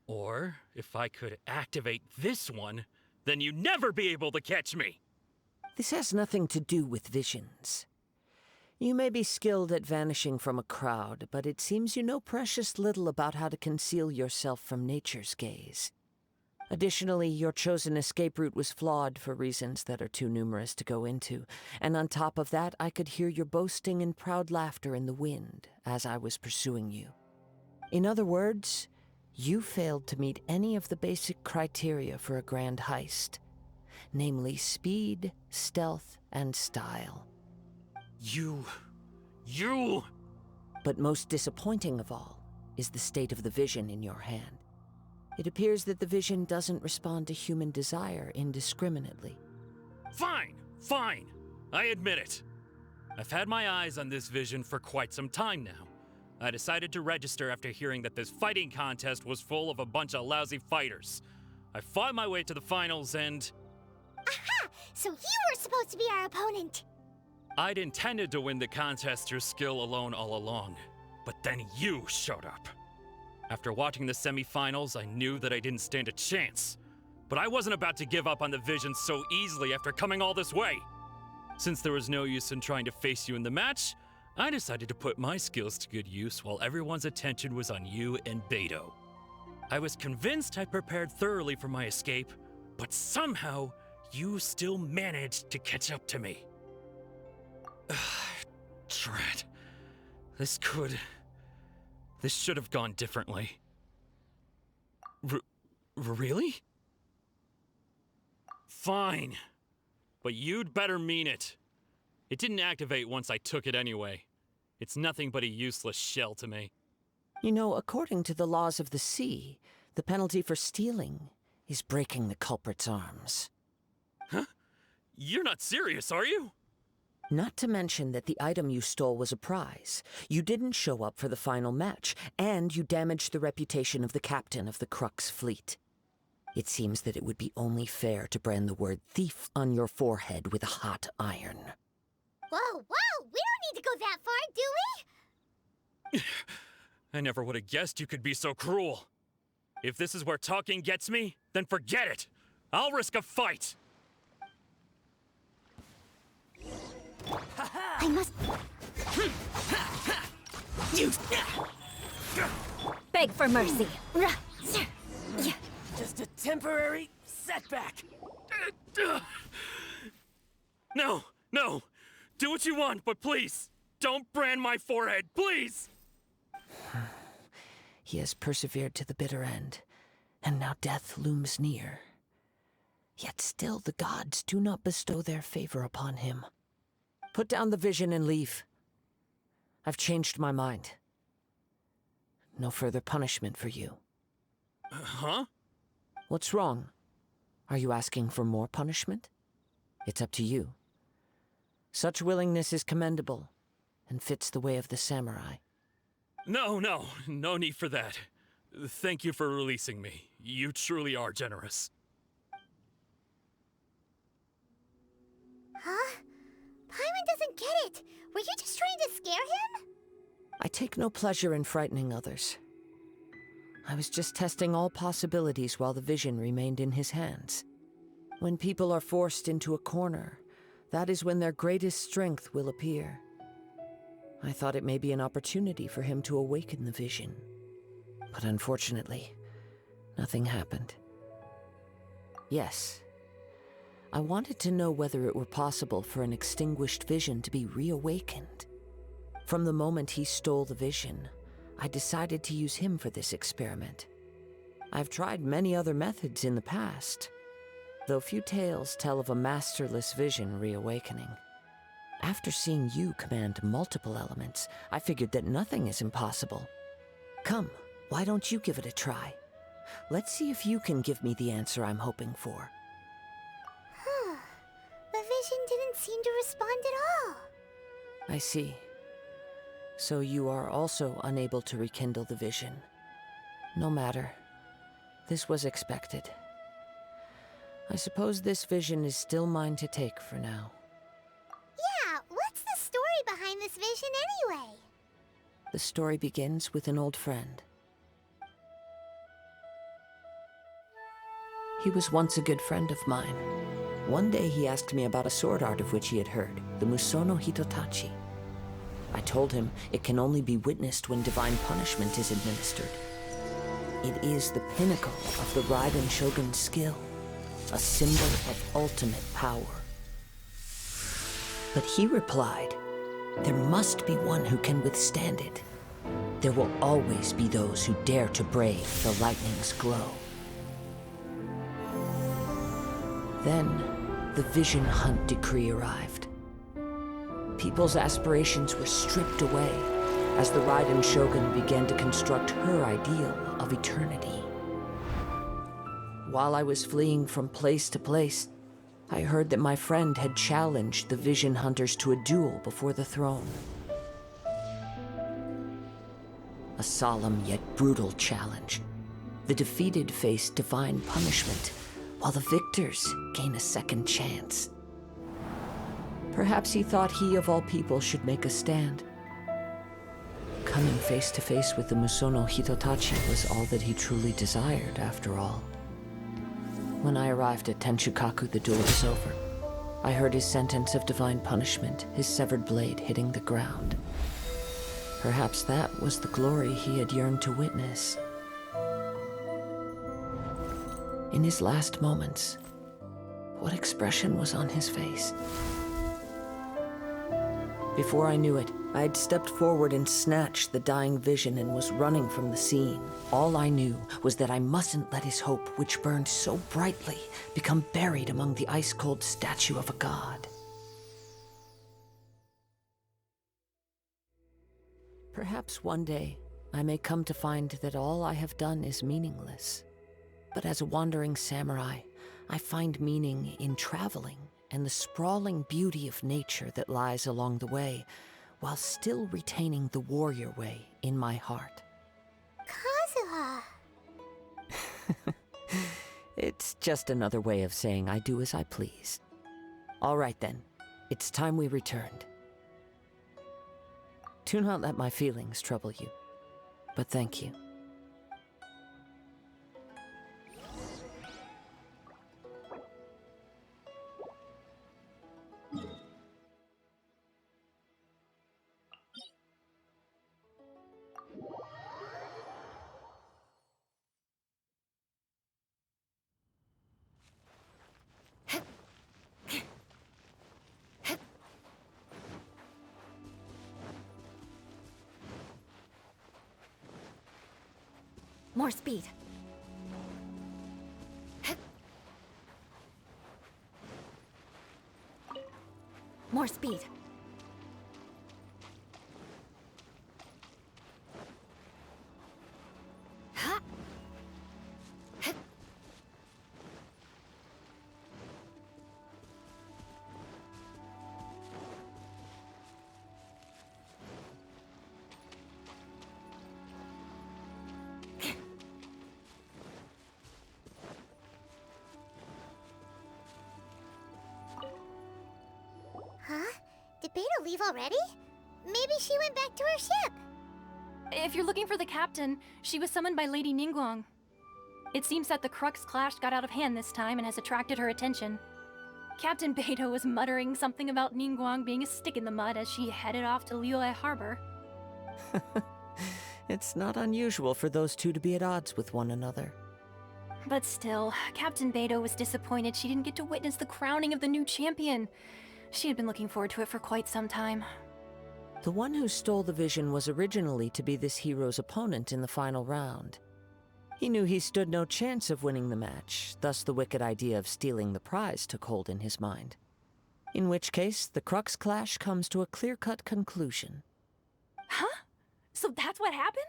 Or if I could activate this one, then you'd never be able to catch me. This has nothing to do with visions. You may be skilled at vanishing from a crowd, but it seems you know precious little about how to conceal yourself from nature's gaze. Additionally, your chosen escape route was flawed for reasons that are too numerous to go into, and on top of that, I could hear your boasting and proud laughter in the wind as I was pursuing you. In other words, you failed to meet any of the basic criteria for a grand heist. Namely speed, stealth, and style. You... But most disappointing of all is the state of the vision in your hand. It appears that the vision doesn't respond to human desire indiscriminately. Fine. I admit it. I've had my eyes on this vision for quite some time now. I decided to register after hearing that this fighting contest was full of a bunch of lousy fighters. I fought my way to the finals and... Aha! So you were supposed to be our opponent. I'd intended to win the contest through skill alone all along, but then you showed up. After watching the semifinals, I knew that I didn't stand a chance. But I wasn't about to give up on the vision so easily after coming all this way. Since there was no use in trying to face you in the match, I decided to put my skills to good use while everyone's attention was on you and Beto. I was convinced I prepared thoroughly for my escape, but somehow, you still managed to catch up to me. Drat. This should have gone differently. Really? Fine. But you'd better mean it. It didn't activate once I took it anyway. It's nothing but a useless shell to me. You know, according to the laws of the sea, the penalty for stealing is breaking the culprit's arms. Huh? You're not serious, are you? Not to mention that the item you stole was a prize. You didn't show up for the final match, and you damaged the reputation of the captain of the Crux fleet. It seems that it would be only fair to brand the word thief on your forehead with a hot iron. Whoa, we don't need to go that far, do we? I never would have guessed you could be so cruel. If this is where talking gets me, then forget it. I'll risk a fight. I must beg for mercy. Just a temporary setback. No. Do what you want, but please, don't brand my forehead, please! He has persevered to the bitter end, and now death looms near. Yet still the gods do not bestow their favor upon him. Put down the vision and leave. I've changed my mind. No further punishment for you. Huh? What's wrong? Are you asking for more punishment? It's up to you. Such willingness is commendable, and fits the way of the samurai. No need for that. Thank you for releasing me. You truly are generous. Huh? Paimon doesn't get it. Were you just trying to scare him? I take no pleasure in frightening others. I was just testing all possibilities while the vision remained in his hands. When people are forced into a corner, that is when their greatest strength will appear. I thought it may be an opportunity for him to awaken the vision. But unfortunately, nothing happened. Yes, I wanted to know whether it were possible for an extinguished vision to be reawakened. From the moment he stole the vision, I decided to use him for this experiment. I've tried many other methods in the past, though few tales tell of a masterless vision reawakening. After seeing you command multiple elements, I figured that nothing is impossible. Come, why don't you give it a try? Let's see if you can give me the answer I'm hoping for. The vision didn't seem to respond at all. I see. So you are also unable to rekindle the vision. No matter. This was expected. I suppose this vision is still mine to take for now. Yeah, what's the story behind this vision anyway? The story begins with an old friend. He was once a good friend of mine. One day he asked me about a sword art of which he had heard, the Musono Hitotachi. I told him it can only be witnessed when divine punishment is administered. It is the pinnacle of the Raiden Shogun's skill, a symbol of ultimate power. But he replied, there must be one who can withstand it. There will always be those who dare to brave the lightning's glow. Then, the Vision Hunt decree arrived. People's aspirations were stripped away as the Raiden Shogun began to construct her ideal of eternity. While I was fleeing from place to place, I heard that my friend had challenged the Vision Hunters to a duel before the throne. A solemn yet brutal challenge. The defeated face divine punishment, while the victors gain a second chance. Perhaps he thought he of all people should make a stand. Coming face to face with the Musono Hitotachi was all that he truly desired, after all. When I arrived at Tenshukaku, the duel was over. I heard his sentence of divine punishment, his severed blade hitting the ground. Perhaps that was the glory he had yearned to witness. In his last moments, what expression was on his face? Before I knew it, I had stepped forward and snatched the dying vision and was running from the scene. All I knew was that I mustn't let his hope, which burned so brightly, become buried among the ice-cold statue of a god. Perhaps one day, I may come to find that all I have done is meaningless. But as a wandering samurai, I find meaning in traveling and the sprawling beauty of nature that lies along the way, while still retaining the warrior way in my heart. Kazuha! It's just another way of saying I do as I please. All right then, it's time we returned. Do not let my feelings trouble you, but thank you. More speed. More speed. Did Beta leave already? Maybe she went back to her ship. If you're looking for the captain, she was summoned by Lady Ningguang. It seems that the Crux clash got out of hand this time and has attracted her attention. Captain Beto was muttering something about Ningguang being a stick in the mud as she headed off to Liyue Harbor. It's not unusual for those two to be at odds with one another. But still, Captain Beto was disappointed she didn't get to witness the crowning of the new champion. She had been looking forward to it for quite some time. The one who stole the vision was originally to be this hero's opponent in the final round. He knew he stood no chance of winning the match, thus the wicked idea of stealing the prize took hold in his mind. In which case, the Crux clash comes to a clear-cut conclusion. Huh? So that's what happened?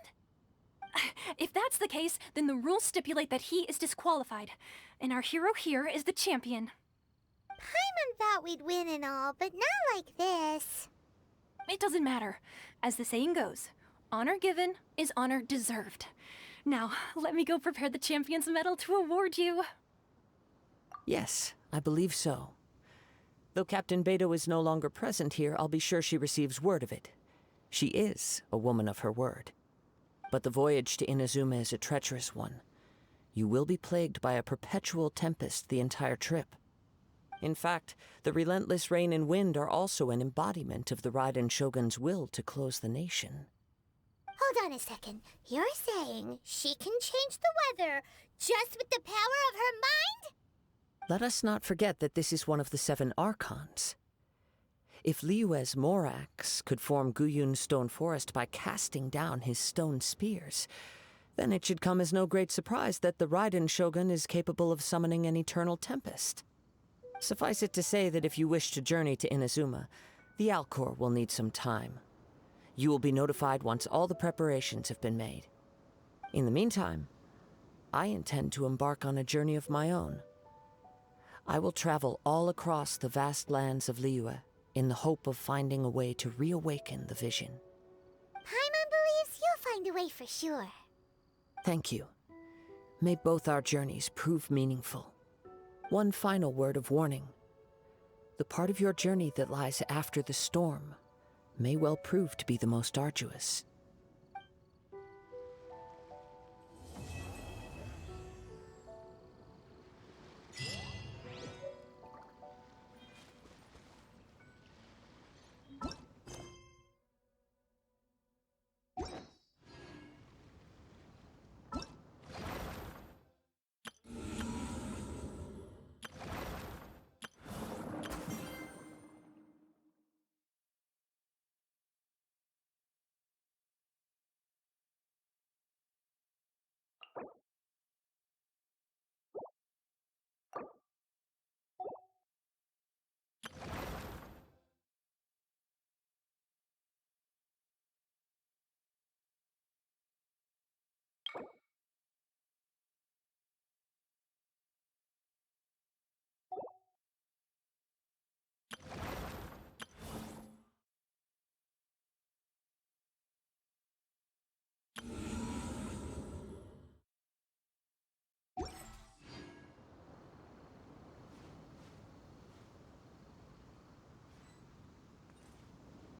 If that's the case, then the rules stipulate that he is disqualified, and our hero here is the champion. Paimon thought we'd win and all, but not like this. It doesn't matter. As the saying goes, honor given is honor deserved. Now, let me go prepare the champion's medal to award you. Yes, I believe so. Though Captain Beto is no longer present here, I'll be sure she receives word of it. She is a woman of her word. But the voyage to Inazuma is a treacherous one. You will be plagued by a perpetual tempest the entire trip. In fact, the relentless rain and wind are also an embodiment of the Raiden Shogun's will to close the nation. Hold on a second. You're saying she can change the weather just with the power of her mind? Let us not forget that this is one of the 7 Archons. If Liyue's Morax could form Guyun's stone forest by casting down his stone spears, then it should come as no great surprise that the Raiden Shogun is capable of summoning an eternal tempest. Suffice it to say that if you wish to journey to Inazuma, the Alcor will need some time. You will be notified once all the preparations have been made. In the meantime, I intend to embark on a journey of my own. I will travel all across the vast lands of Liyue in the hope of finding a way to reawaken the vision. Paimon believes you'll find a way for sure. Thank you. May both our journeys prove meaningful. One final word of warning. The part of your journey that lies after the storm may well prove to be the most arduous.